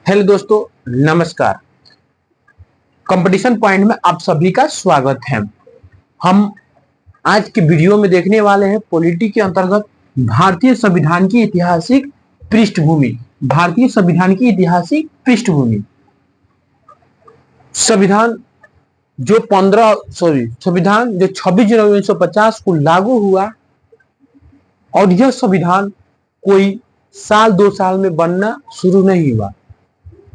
Hello दोस्तों, नमस्कार। Competition point में आप सभी का स्वागत है। हम आज के वीडियो में देखने वाले हैं पॉलिटी के अंतर्गत भारतीय संविधान की ऐतिहासिक पृष्ठभूमि। भारतीय संविधान की ऐतिहासिक पृष्ठभूमि। संविधान जो 26 जनवरी 1950 को लागू हुआ और यह संविधान कोई साल 2 साल में बनना शुरू नहीं हुआ।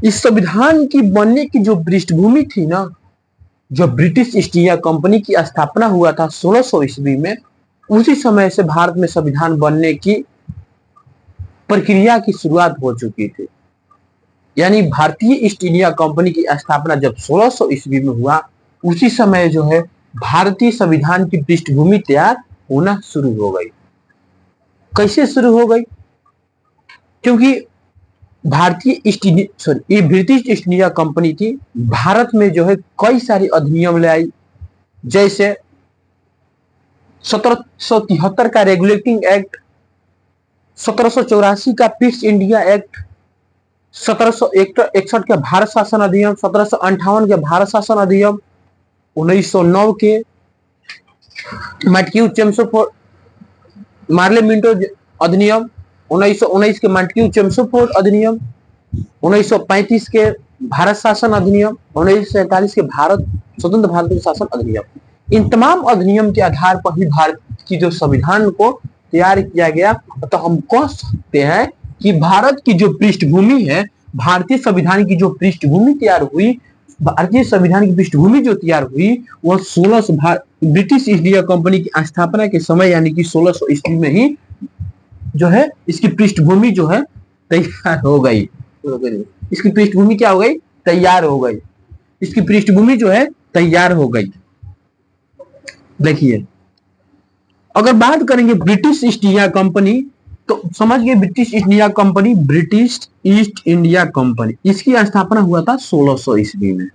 इस संविधान की बनने की जो पृष्ठभूमि थी ना, जो ब्रिटिश ईस्ट इंडिया कंपनी की स्थापना हुआ था 1600 ईस्वी में, उसी समय से भारत में संविधान बनने की प्रक्रिया की शुरुआत हो चुकी थी। यानी भारतीय ईस्ट इंडिया कंपनी की स्थापना जब 1600 ईस्वी में हुआ, उसी समय जो है भारतीय संविधान की पृष्ठभूमि तैयार होना शुरू हो गई। कैसे शुरू हो गई? क्योंकि ये ब्रिटिश ईस्ट इंडिया कंपनी थी, भारत में जो है कई सारे अधिनियम ले आई। जैसे 1773 का रेगुलेटिंग एक्ट, 1784 का पीस इंडिया एक्ट, 1761 के भारत शासन अधिनियम, 1758 के भारत शासन अधिनियम, 1909 के मैट्यू चेम्सफोर्ड मार्ले मिंटो अधिनियम, 1919 के मैट्यू चेम्सफोर्ड अधिनियम, 1935 के भारत शासन अधिनियम, 1947 के स्वतंत्र भारत शासन अधिनियम। इन तमाम अधिनियम के आधार पर ही भारत की जो संविधान को तैयार किया गया। तो हम कह सकते हैं कि भारत की जो पृष्ठभूमि है, भारतीय संविधान की जो पृष्ठभूमि तैयार हुई, भारतीय संविधान की पृष्ठभूमि जो तैयार हुई वह 1600 ब्रिटिश ईस्ट इंडिया कंपनी की स्थापना के समय यानी कि 1600 ईस्वी में ही जो है इसकी पृष्ठभूमि जो है तैयार हो गई। इसकी पृष्ठभूमि क्या हो गई? तैयार हो गई। इसकी पृष्ठभूमि जो है तैयार हो गई। देखिए, अगर बात करेंगे ब्रिटिश ईस्ट इंडिया कंपनी, तो समझ गए British east India company, British east India company, इसकी स्थापना हुआ था 1600 ईस्वी में।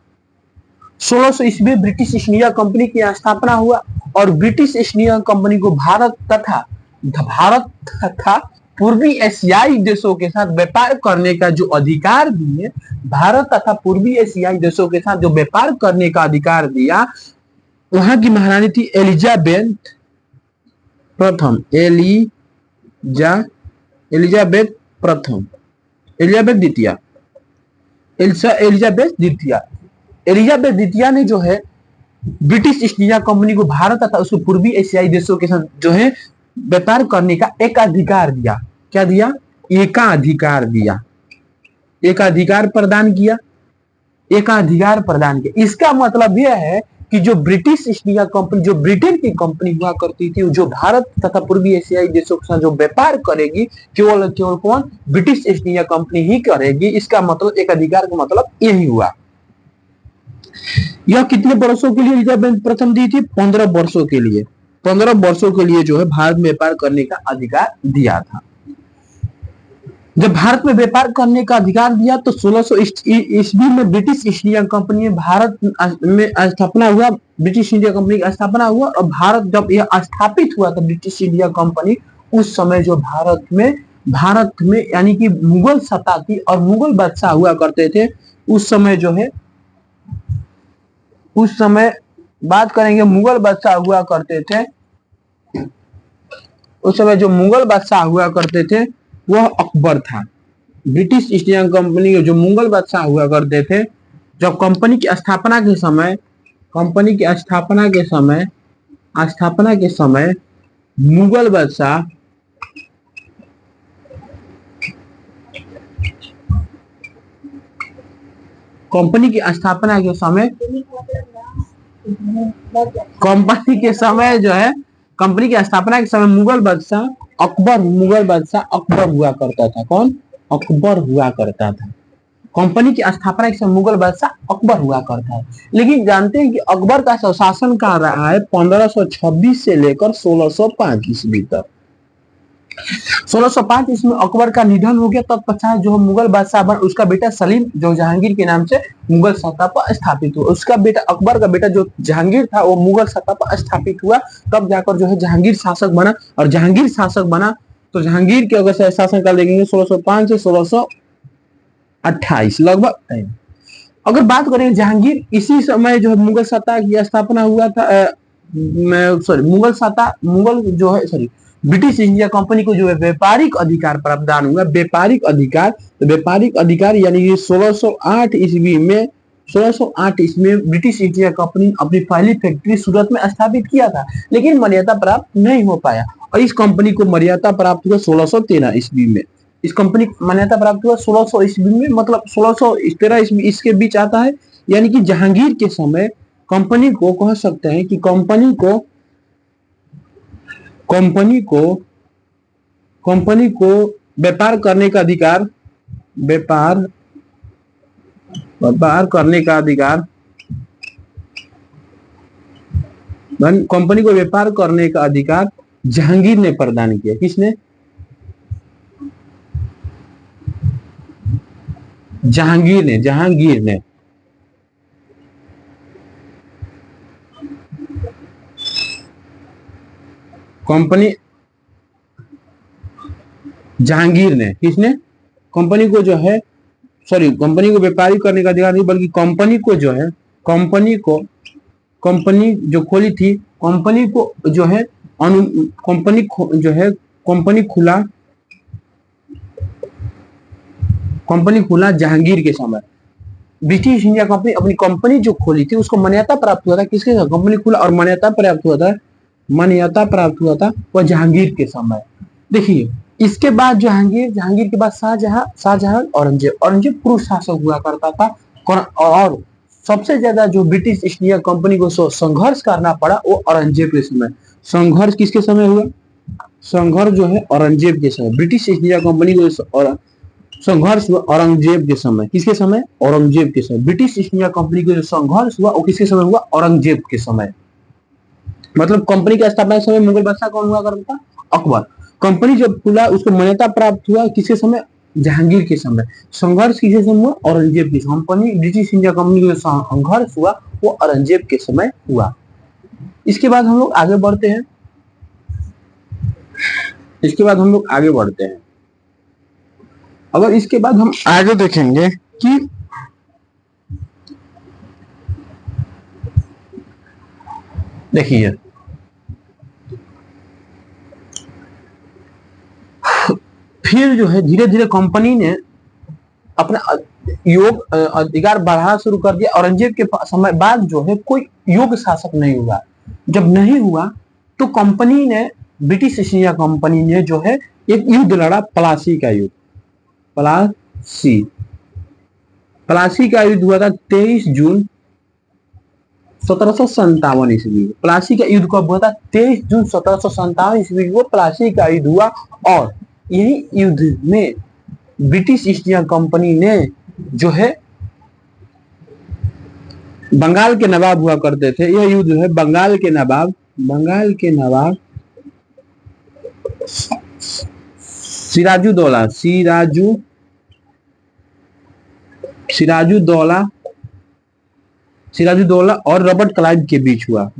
1600 ईस्वी में ब्रिटिश ईस्ट इंडिया कंपनी की स्थापना हुआ और ब्रिटिश ईस्ट इंडिया कंपनी को भारत तथा पूर्वी एशियाई देशों के साथ व्यापार करने का जो अधिकार दिए, भारत तथा पूर्वी एशियाई देशों के साथ जो व्यापार करने का अधिकार दिया, वहां की महारानी थी एलिजाबेथ प्रथम, एलिजाबेथ द्वितीय ने जो है ब्रिटिश ईस्ट इंडिया कंपनी को भारत तथा उसके पूर्वी एशियाई देशों के साथ जो है व्यापार करने का एक अधिकार दिया। क्या दिया? एकाधिकार दिया। एकाधिकार प्रदान किया। इसका मतलब यह है कि जो ब्रिटिश ईस्ट इंडिया कंपनी, जो ब्रिटेन की कंपनी हुआ करती थी, जो भारत तथा पूर्वी एशियाई देशों के साथ जो व्यापार करेगी, केवल कौन? ब्रिटिश ईस्ट इंडिया कंपनी ही करेगी। इसका मतलब एक अधिकार का मतलब यही हुआ। यह कितने वर्षों के लिए एलिजाबेथ प्रथम दी थी? 15 वर्षों के लिए। 15 वर्षों के लिए जो है भारत में व्यापार करने का अधिकार दिया था। जब भारत में व्यापार करने का अधिकार दिया तो 1600 ईस्वी में British east India company Bharat में स्थापना हुआ। ब्रिटिश इंडिया कंपनी का स्थापना हुआ और भारत जब यह स्थापित हुआ तो ब्रिटिश इंडिया कंपनी, उस समय जो भारत में यानी कि मुगल सत्ता थी और मुगल बादशाह हुआ करते थे। उस समय जो है, उस समय बात करेंगे मुगल बादशाह हुआ करते थे। उस समय जो मुगल बादशाह हुआ करते थे वह अकबर था। ब्रिटिश ईस्ट इंडिया कंपनी के जो मुगल बादशाह हुआ करते थे, जब कंपनी की स्थापना के समय मुगल बादशाह कंपनी की स्थापना के समय मुगल बादशाह अकबर हुआ करता था। कौन? अकबर हुआ करता था। कंपनी की स्थापना के समय मुगल बादशाह अकबर हुआ करता है। लेकिन जानते हैं कि अकबर का शासन काल रहा है 1526 से लेकर 1605 ईस्वी तक। 1605 इसमें अकबर का निधन हो गया। तब पश्चात जो मुगल बादशाह बना, उसका बेटा सलीम जो जहांगीर के नाम से मुगल सत्ता पर स्थापित हुआ। उसका बेटा अकबर का बेटा जो जहांगीर था वो मुगल सत्ता पर स्थापित हुआ। तब जाकर जो है जहांगीर शासक बना और जहांगीर शासक बना तो जहांगीर के अगर शासन काल देखेंगे 1605 से 1600 28 लगभग। अगर बात करें जहांगीर, इसी समय जो है मुगल सत्ता की स्थापना हुआ था, सॉरी मुगल जो है, सॉरी ब्रिटिश इंडिया कंपनी को जो है व्यापारिक अधिकार प्रावधान हुआ, व्यापारिक अधिकार। तो व्यापारिक अधिकार यानी कि 1608 ईस्वी में, 1608 ईस्वी में ब्रिटिश इंडिया कंपनी ने अपनी पहली फैक्ट्री सूरत में स्थापित किया था, लेकिन मान्यता प्राप्त नहीं हो पाया। और इस कंपनी को मान्यता प्राप्त हुआ 1613 ईस्वी में। इस कंपनी को मान्यता प्राप्त हुआ 1600 ईस्वी में, मतलब 1613 ईस्वी इसके बीच आता है। यानी कि जहांगीर के समय कंपनी को कह सकते हैं कि कंपनी को व्यापार करने का अधिकार, व्यापार करने का अधिकार, कंपनी को व्यापार करने का अधिकार जहांगीर ने प्रदान किया। किसने? जहांगीर ने किसने कंपनी को जो है, सॉरी कंपनी को व्यापारिक करने का अधिकार नहीं, बल्कि कंपनी को जो है, कंपनी जो खोली थी, कंपनी को जो है कंपनी खुला जहांगीर के समय। ब्रिटिश इंडिया कंपनी अपनी कंपनी जो खोली थी उसको मान्यता प्राप्त हुआ था किसके साथ? कंपनी खुला और मान्यता प्राप्त हुआ था वह जहांगीर के समय। देखिए इसके बाद जहांगीर के बाद शाहजहां, औरंगजेब पूर्व शासक हुआ करता था। और सबसे ज्यादा जो ब्रिटिश इंडिया कंपनी को संघर्ष करना पड़ा वो औरंगजेब के समय। संघर्ष किसके समय हुआ? संघर्ष जो है औरंगजेब के समय। ब्रिटिश इंडिया कंपनी को संघर्ष हुआ औरंगजेब के समय। किसके समय? औरंगजेब के समय। ब्रिटिश ईस्ट इंडिया कंपनी को जो संघर्ष हुआ वो किसके समय हुआ? औरंगजेब के समय। मतलब कंपनी की स्थापना के समय मुगल बादशाह कौन हुआ करता था? अकबर। कंपनी जब खुला उसको मान्यता प्राप्त हुआ किसके समय? जहांगीर के समय। संघर्ष किसके समय हुआ? औरंगजेब के समय। कंपनी ब्रिटिश इंडिया कंपनी का संघर्ष हुआ वो औरंगजेब के समय हुआ। इसके बाद हम लोग आगे बढ़ते हैं। अगर इसके बाद हम आगे देखेंगे कि देखिए फिर जो है धीरे धीरे कंपनी ने अपना अधिकार बढ़ाना शुरू कर दिया। औरंगजेब के समय बाद जो है कोई योग्य शासक नहीं हुआ। जब नहीं हुआ तो कंपनी ने, ब्रिटिश ईस्ट इंडिया कंपनी ने जो है एक युद्ध लड़ा, प्लासी का युद्ध। प्लासी का युद्ध हुआ था 23 जून 1757 ईस्वी। प्लासी का युद्ध कब हुआ था? 23 जून 1757 ईस्वी को प्लासी का युद्ध हुआ। और यही युद्ध में ब्रिटिश ईस्ट इंडिया कंपनी ने जो है बंगाल के नवाब हुआ करते थे। यह युद्ध है बंगाल के नवाब सिराजुद्दौला और रॉबर्ट क्लाइव के बीच हुआ।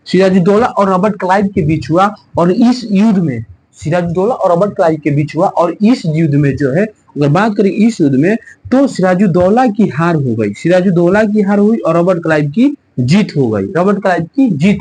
सिराजुद्दौला और रॉबर्ट क्लाइव के बीच हुआ। और इस युद्ध में सिराजुद्दौला और रॉबर्ट क्लाइव के बीच हुआ। और इस युद्ध में जो है, अगर बात करें इस युद्ध में, तो सिराजुद्दौला की हार हो गई और रॉबर्ट क्लाइव की जीत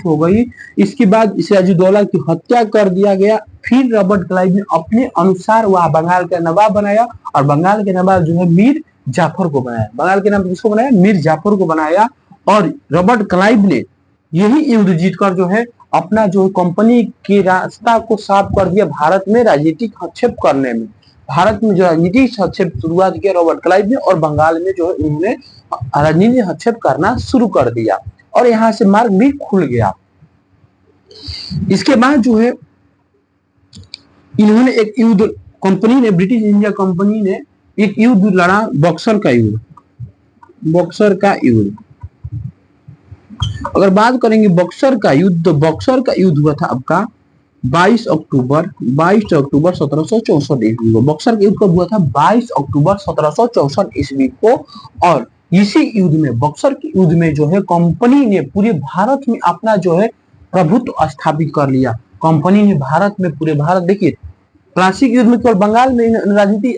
हो गई। इसके बाद सिराजुद्दौला की हत्या कर दिया गया। फिर रॉबर्ट क्लाइव ने अपने अनुसार वह बंगाल का नवाब बनाया। और बंगाल के नवाब जो है मीर जाफर को बनाया। बंगाल के नाम किसको बनाया? मीर जाफर को बनाया। और रॉबर्ट क्लाइव ने यही युद्ध जीतकर जो है अपना जो कंपनी के रास्ता को साफ कर दिया भारत में राजनीतिक हस्तक्षेप करने में। भारत में जो राजनीतिक हस्तक्षेप शुरुआत किया रॉबर्ट क्लाइव ने, और बंगाल में जो है उन्होंने राजनीतिक हस्तक्षेप करना शुरू कर दिया और यहाँ से मार्ग भी खुल गया। इसके बाद जो है इन्होंने एक युद्ध, ब्रिटिश इंडिया कंपनी ने एक युद्ध लड़ा, बक्सर का युद्ध। अगर बात करेंगे बक्सर का युद्ध, तो बक्सर का युद्ध हुआ था आपका 22 अक्टूबर 1764 ईस्वी को। बक्सर का युद्ध कब हुआ था? 22 अक्टूबर 1764 ईस्वी को। और इसी युद्ध में, बक्सर के युद्ध में जो है कंपनी ने पूरे भारत में अपना जो है प्रभुत्व स्थापित कर लिया। कंपनी ने भारत में, पूरे भारत, देखिए प्लासी के युद्ध में केवल बंगाल में राजनीति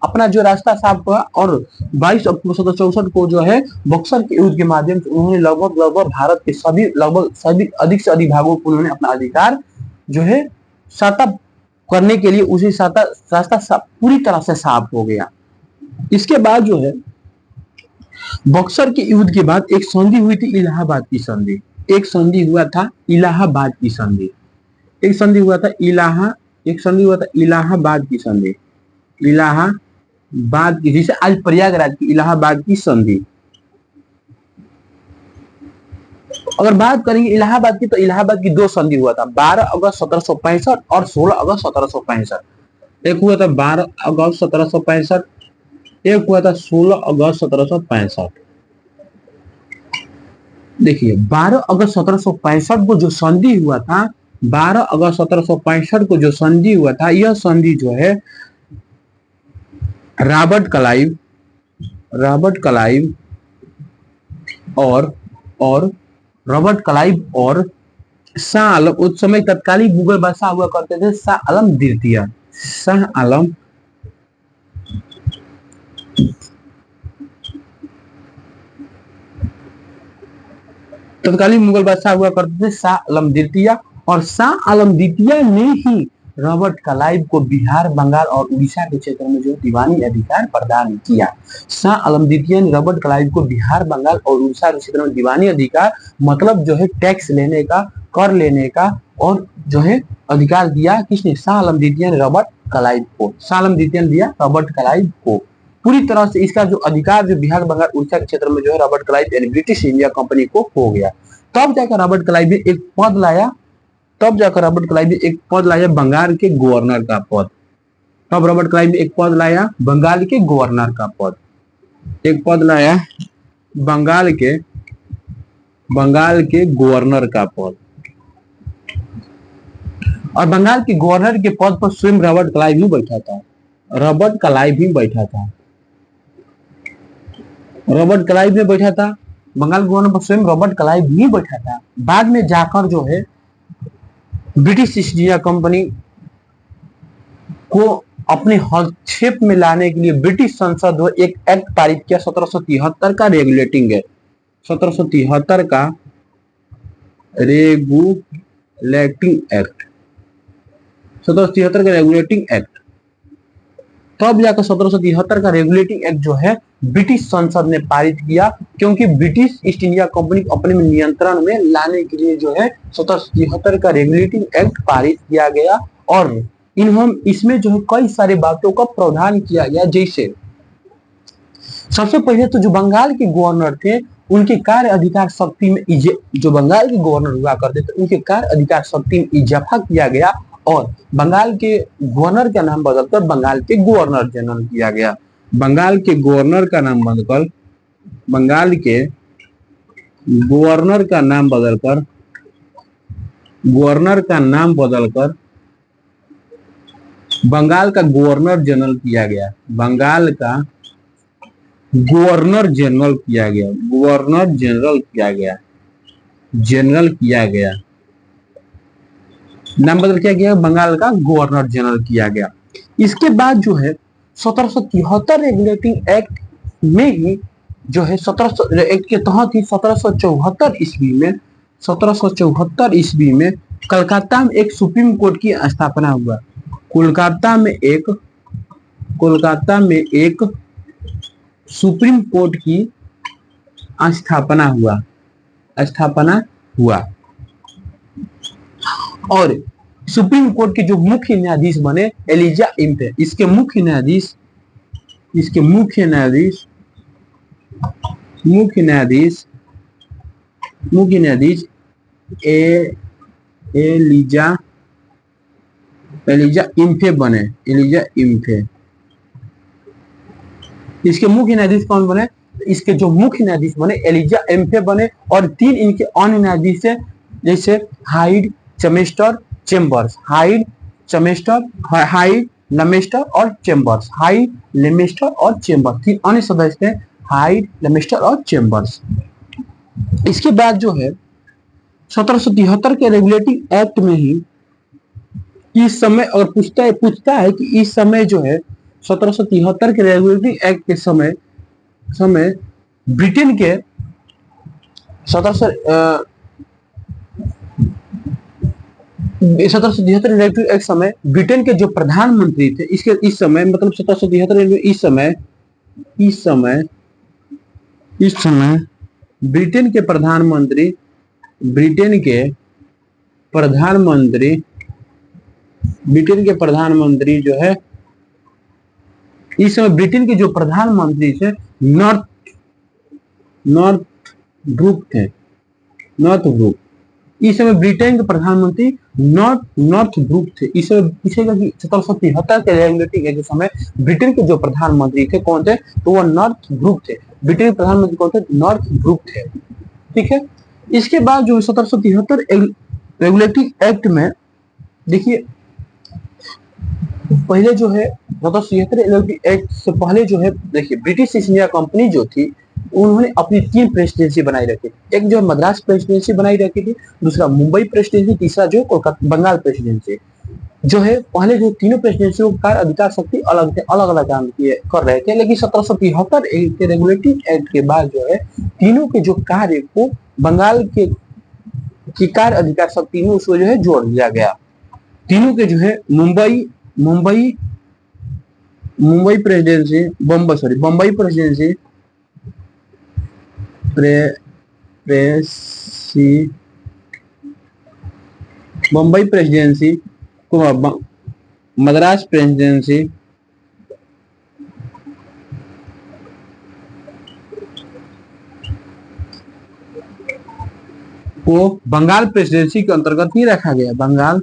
अपना जो रास्ता साफ हुआ और 22 अक्टूबर 1764 को जो है बक्सर के युद्ध के माध्यम से उन्होंने लगभग भारत के सभी अधिक से अधिक भागों को उन्होंने अपना अधिकार जो है साता करने के लिए उसी रास्ता पूरी तरह से साफ हो गया। इसके बाद जो है बक्सर के युद्ध के बाद एक संधि हुई थी, इलाहाबाद की संधि। एक संधि हुआ था इलाहाबाद की संधि। एक संधि हुआ था इलाहाबाद की संधि। इलाहाबाद की, जिसे आज प्रयागराज की इलाहाबाद की संधि। अगर बात करेंगे इलाहाबाद की, तो इलाहाबाद की दो संधि हुआ था, 12 अगस्त 1765 और 16 अगस्त 1765। एक हुआ था 12 अगस्त 1765, एक हुआ था 16 अगस्त 1765। देखिए 12 अगस्त 1765 को जो संधि हुआ था, 12 अगस्त 1765 को जो संधि हुआ था, यह संधि जो है रॉबर्ट और शाह आलम, उस समय तत्कालीन मुगल बादशाह हुआ करते थे शाह आलम द्वितीय। तत्कालीन मुगल बादशाह हुआ करते थे शाह आलम द्वितीय, और शाह आलम द्वितीय ने ही रॉबर्ट क्लाइव को बिहार, बंगाल और उड़ीसा के क्षेत्र में जो दीवानी अधिकार प्रदान किया। शाह आलम द्वितीय ने रॉबर्ट क्लाइव को बिहार, बंगाल और उड़ीसा के क्षेत्र में दीवानी अधिकार, मतलब जो है टैक्स लेने का, कर लेने का और जो है अधिकार दिया। किसने? शाह आलम द्वितीय ने रॉबर्ट क्लाइव को। शाह आलम द्वितीय ने दिया रॉबर्ट क्लाइव को। पूरी तरह से इसका जो अधिकार जो बिहार, बंगाल, उड़ीसा के क्षेत्र में जो है रॉबर्ट क्लाइव यानी ब्रिटिश इंडिया कंपनी को हो गया। तब जाकर रॉबर्ट क्लाइव ने एक पद लाया, बंगाल के गवर्नर का पद। तब रॉबर्ट क्लाइव ने एक पद लाया बंगाल के गवर्नर का पद, एक पद लाया बंगाल के गवर्नर का पद। और बंगाल के गवर्नर के पद पर स्वयं रॉबर्ट क्लाइव ही बैठा था। रॉबर्ट क्लाइव ने बैठा था बंगाल गवर्नर पर, स्वयं रॉबर्ट क्लाइव ही बैठा था। बाद में जाकर जो है ब्रिटिश ईस्ट इंडिया कंपनी को अपने हस्तक्षेप में लाने के लिए ब्रिटिश संसद ने एक एक्ट पारित किया, 1773 का रेगुलेटिंग एक्ट। 1773 का रेगुलेटिंग एक्ट। तब जाकर 1773 का रेगुलेटिंग एक्ट जो है ब्रिटिश संसद ने पारित किया, क्योंकि ब्रिटिश ईस्ट इंडिया कंपनी को अपने नियंत्रण में लाने के लिए जो है 1773 का रेगुलेटिंग एक्ट पारित किया गया। और इसमें जो है कई सारे बातों का प्रावधान किया गया। जैसे सबसे पहले तो जो बंगाल के गवर्नर थे उनके कार्य अधिकार शक्ति में जो बंगाल के गवर्नर हुआ करते थे उनके कार्य अधिकार शक्ति में इजाफा किया गया और बंगाल के गवर्नर का नाम बदलकर बंगाल के गवर्नर जनरल किया गया। बंगाल के गवर्नर का नाम बदलकर बंगाल का गवर्नर जनरल किया गया। बंगाल का गवर्नर जनरल किया गया। नाम बदल किया गया, बंगाल का गवर्नर जनरल किया गया। इसके बाद जो है 1773 रेगुलेटिंग एक्ट में ही जो है 1700 एक्ट के तहत ही 1774 ईस्वी में कलकत्ता में एक सुप्रीम कोर्ट की स्थापना हुआ। कोलकाता में एक सुप्रीम कोर्ट की स्थापना हुआ और सुप्रीम कोर्ट के जो मुख्य न्यायाधीश बने एलिजा इम्पे। इसके मुख्य न्यायाधीश एलिजा इम्फे बने। इसके मुख्य न्यायाधीश कौन बने? इसके जो मुख्य न्यायाधीश बने एलिजा इम्फे बने और 3 इनके अन्य न्यायाधीश है, जैसे हाइड, लेमेस्टर और चेम्बर्स। 3 अन्य सदस्य हैं, हाइड, लेमेस्टर और चेम्बर्स। इसके बाद जो है 1773 के रेगुलेटिंग एक्ट में ही इस समय, और पूछता है कि इस समय जो है 1773 के रेगुलेटरी एक्ट के समय समय ब्रिटेन के 1773 रेगुलेटरी एक्ट समय ब्रिटेन के जो प्रधानमंत्री थे, इसके इस समय मतलब 1773 इस समय इस समय ब्रिटेन के प्रधानमंत्री ब्रिटेन के प्रधानमंत्री ब्रिटेन के प्रधानमंत्री जो है इस समय ब्रिटेन के जो प्रधानमंत्री थे नॉर्थ नॉर्थ ब्रूक थे नॉर्थ ब्रूक। इस समय ब्रिटेन के प्रधानमंत्री नॉर्थ ब्रूक थे। इस समय पूछेगा कि 1773 के रेगुलेटिंग एक्ट के समय ब्रिटेन के जो प्रधानमंत्री थे कौन थे, तो वो नॉर्थ ब्रूक थे। ब्रिटेन के प्रधानमंत्री कौन थे, नॉर्थ ब्रूक थे। ठीक है। इसके बाद जो 1773 रेगुलेटिंग एक्ट में देखिए, पहले जो है 1773 एक्ट से पहले जो है देखिए, ब्रिटिश ईस्ट इंडिया कंपनी जो थी उन्होंने अपनी 3 प्रेसिडेंसी बनाई रखी थी। एक जो मद्रास प्रेसिडेंसी बनाई रखी थी, दूसरा मुंबई प्रेसिडेंसी, तीसरा जो कोलकाता बंगाल प्रेसिडेंसी। जो है पहले जो तीनों प्रेसिडेंसियों का अधिकार शक्ति अलग थे, अलग अलग काम किए कर रहे थे, लेकिन 1773 के रेगुलेटिंग एक्ट के बाद जो है तीनों के जो कार्य को बंगाल के की कार्य अधिकार शक्ति में उसको जो है जोड़ दिया गया। तीनों के जो है Mumbai presidency, Bombay presidency Bombay presidency को मद्रास प्रेसिडेंसी को बंगाल प्रेसिडेंसी के अंतर्गत ही रखा गया। बंगाल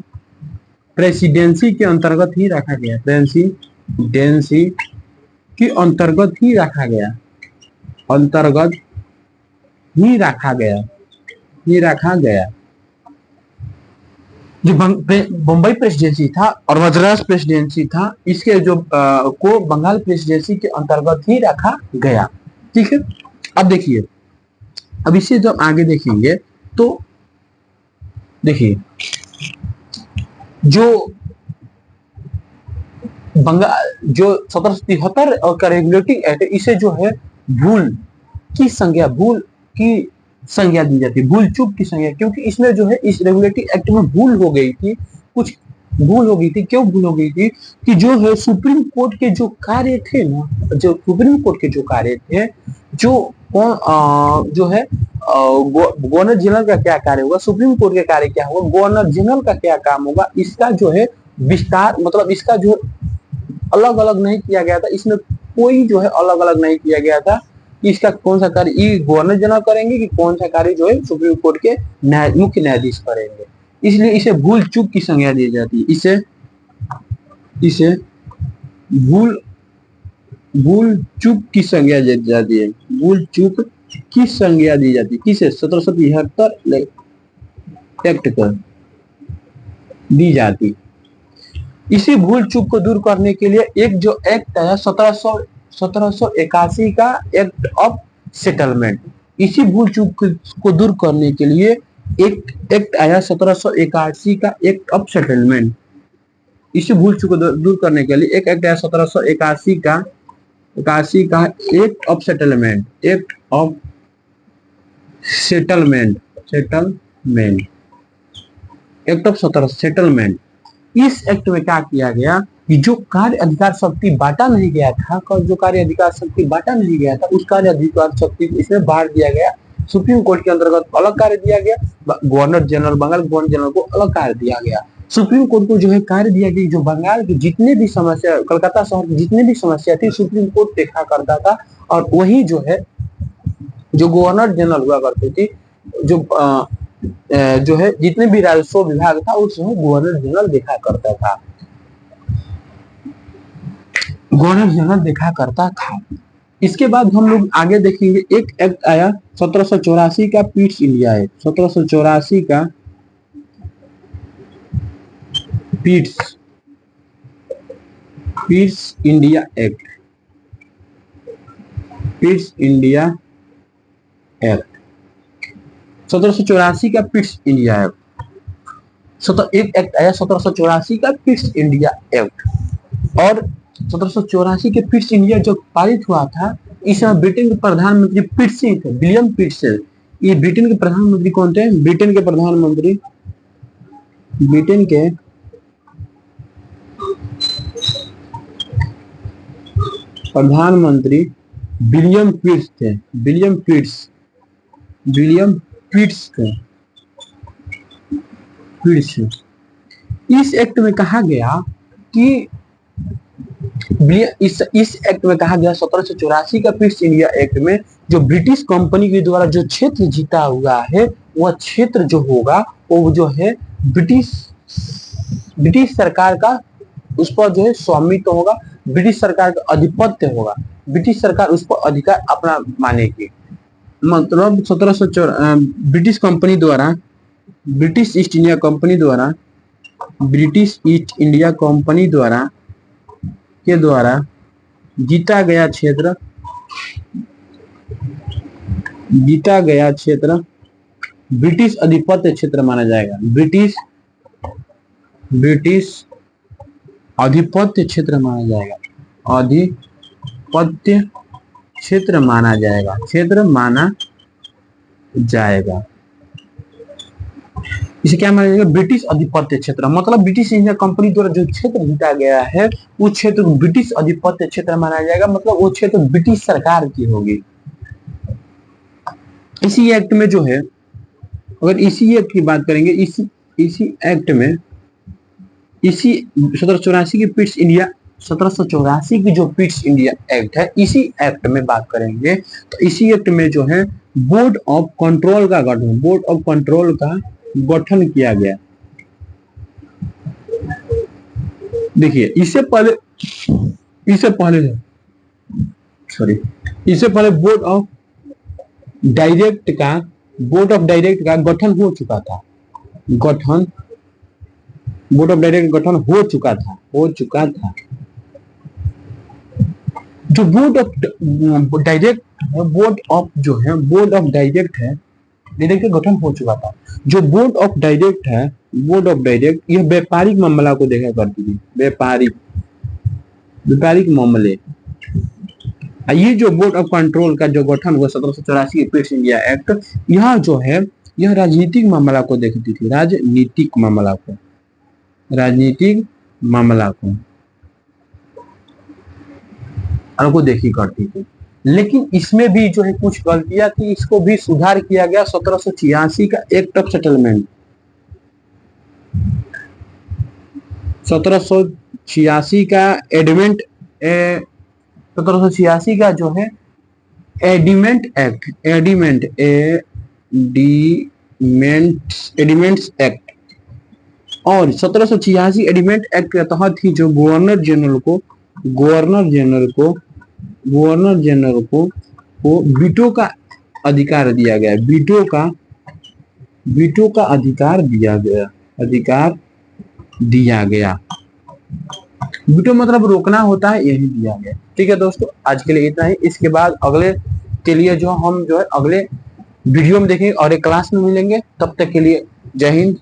प्रेसिडेंसी के अंतर्गत ही रखा गया। प्रेसिडेंसी के अंतर्गत ही रखा गया। अंतर्गत ही रखा गया। जो बम्बई प्रेसिडेंसी था और मद्रास प्रेसिडेंसी था, इसके जो को बंगाल प्रेसिडेंसी के अंतर्गत ही रखा गया। ठीक है। अब देखिए, अब इसे जब आगे देखेंगे तो देखिए, जो बंगाल जो 1773 का रेगुलेटिंग एक्ट, इसे जो है भूल की संज्ञा दी जाती है, भूल चूक की संज्ञा, क्योंकि इसमें जो है इस रेगुलेटिंग एक्ट में भूल हो गई थी, कुछ भूल हो गई थी। क्यों भूल हो गई थी कि जो है सुप्रीम कोर्ट के जो कार्य थे ना, जो सुप्रीम कोर्ट के जो कार्य थे, जो है गवर्नर जनरल का क्या कार्य होगा, सुप्रीम कोर्ट के कार्य क्या होगा, गवर्नर जनरल का क्या काम होगा, इसका जो है विस्तार, मतलब इसका जो अलग अलग नहीं किया गया था। इसमें कोई जो है अलग अलग नहीं किया गया था कि इसका कौन सा कार्य ये गवर्नर जनरल करेंगे कि कौन सा कार्य जो है सुप्रीम कोर्ट के मुख्य न्यायाधीश करेंगे। इसलिए इसे भूल चूक की संज्ञा दी जाती है। इसे भूल चूक की संज्ञा दी जाती है। भूल चूक की संज्ञा दी जाती है किसे, 1773 एक्ट कर दी जाती। इसी भूल चूक को दूर करने के लिए एक जो एक्ट आया 1781 का एक्ट ऑफ सेटलमेंट, इसी भूल चूक को दूर करने के लिए एक एक्ट आया 1781 का एक्ट ऑफ सेटलमेंट। इसी भूल चूक को दूर करने के लिए एक एक्ट आया 1781 का act of settlement. Act of settlement act of settlement. इस एक्ट में क्या किया गया कि जो कार्य अधिकार शक्ति बांटा नहीं गया था, जो कार्य अधिकार शक्ति बांटा नहीं गया था, उस कार्य अधिकार शक्ति को इसमें बांट दिया गया। सुप्रीम कोर्ट के अंतर्गत अलग कार्य दिया गया, governor general, Bengal governor general को अलग कार्य दिया गया। सुप्रीम कोर्ट को जो है कार्य दिया गया, जो बंगाल की जितने भी समस्या, कलकत्ता शहर की जितने भी समस्या थी, सुप्रीम कोर्ट देखा करता था। और वही जो है जो गवर्नर जनरल हुआ करते थे, जो है जितने भी राजस्व विभाग था उसमें गवर्नर जनरल देखा करता था। इसके बाद हम लोग आगे देखेंगे, एक एक्ट आया 1784 का पिट्स इंडिया एक्ट। 1784 का Pitt's India act. Pitt's India act 1784 का पिट्स इंडिया एक्ट। एक एक्ट आया 1784 का, फिट्स इंडिया एक्ट। और 1784 के फिट्स इंडिया जो पारित हुआ था, इस समय ब्रिटेन के प्रधानमंत्री पिट्स थे, विलियम पिट्स। ये ब्रिटेन के प्रधानमंत्री कौन थे? ब्रिटेन के प्रधानमंत्री विलियम पिट्स थे। विलियम पिट्स थे। इस एक्ट में कहा गया कि इस एक्ट में कहा गया 1784 का पिट्स इंडिया एक्ट में, जो ब्रिटिश कंपनी के द्वारा जो क्षेत्र जीता हुआ है, वह क्षेत्र जो होगा वो जो है ब्रिटिश सरकार का, उस पर जो है स्वामित्व होगा, ब्रिटिश सरकार का आधिपत्य होगा, ब्रिटिश सरकार उस पर अधिकार अपना मानेगी। मतलब 1704 ब्रिटिश कंपनी द्वारा, ब्रिटिश ईस्ट इंडिया कंपनी द्वारा जीता गया क्षेत्र ब्रिटिश आधिपत्य क्षेत्र माना जाएगा। ब्रिटिश आधिपत्य क्षेत्र माना जाएगा। आधिपत्य क्षेत्र माना जाएगा। इसे क्या माना जाएगा? ब्रिटिश आधिपत्य क्षेत्र। मतलब ब्रिटिश इंडिया कंपनी द्वारा जो क्षेत्र जीता गया है, वो क्षेत्र ब्रिटिश आधिपत्य क्षेत्र माना जाएगा। मतलब वो क्षेत्र ब्रिटिश सरकार की होगी। इसी एक्ट में जो है, अगर इसी एक्ट की बात करेंगे, इसी एक्ट में, इसी 1784 की पिट्स इंडिया, 1784 की जो पिट्स इंडिया एक्ट है, इसी एक्ट में बात करेंगे तो इसी एक्ट में जो है बोर्ड ऑफ कंट्रोल का गठन किया गया। देखिए, इससे पहले बोर्ड ऑफ डायरेक्ट का गठन हो चुका था। बोर्ड ऑफ डायरेक्ट गठन हो चुका था। जो बोर्ड ऑफ डायरेक्ट है, डायरेक्ट का गठन हो चुका था। जो बोर्ड ऑफ डायरेक्ट, यह व्यापारिक मामला को देखा करती थी। व्यापारिक मामले। ये जो बोर्ड ऑफ कंट्रोल का जो गठन हुआ 1784 पिट्स इंडिया एक्ट, यह जो है, यह राजनीतिक मामला को देखती थी। राजनीतिक मामला को देखी करती थी। लेकिन इसमें भी जो है कुछ गलतियां थी, इसको भी सुधार किया गया 1786 का एक्ट ऑफ सेटलमेंट। 1786 का एडमेंट, 1786 का जो है एडिमेंट एक्ट। और 1786 एडिमेंट एक्ट के तहत ही जो गवर्नर जनरल को वीटो का अधिकार दिया गया। वीटो का अधिकार दिया गया। वीटो मतलब रोकना होता है, यही दिया गया। ठीक है दोस्तों, आज के लिए इतना ही। इसके बाद अगले के लिए जो हम जो है अगले वीडियो में देखेंगे और एक क्लास में मिलेंगे। तब तक के लिए जय हिंद।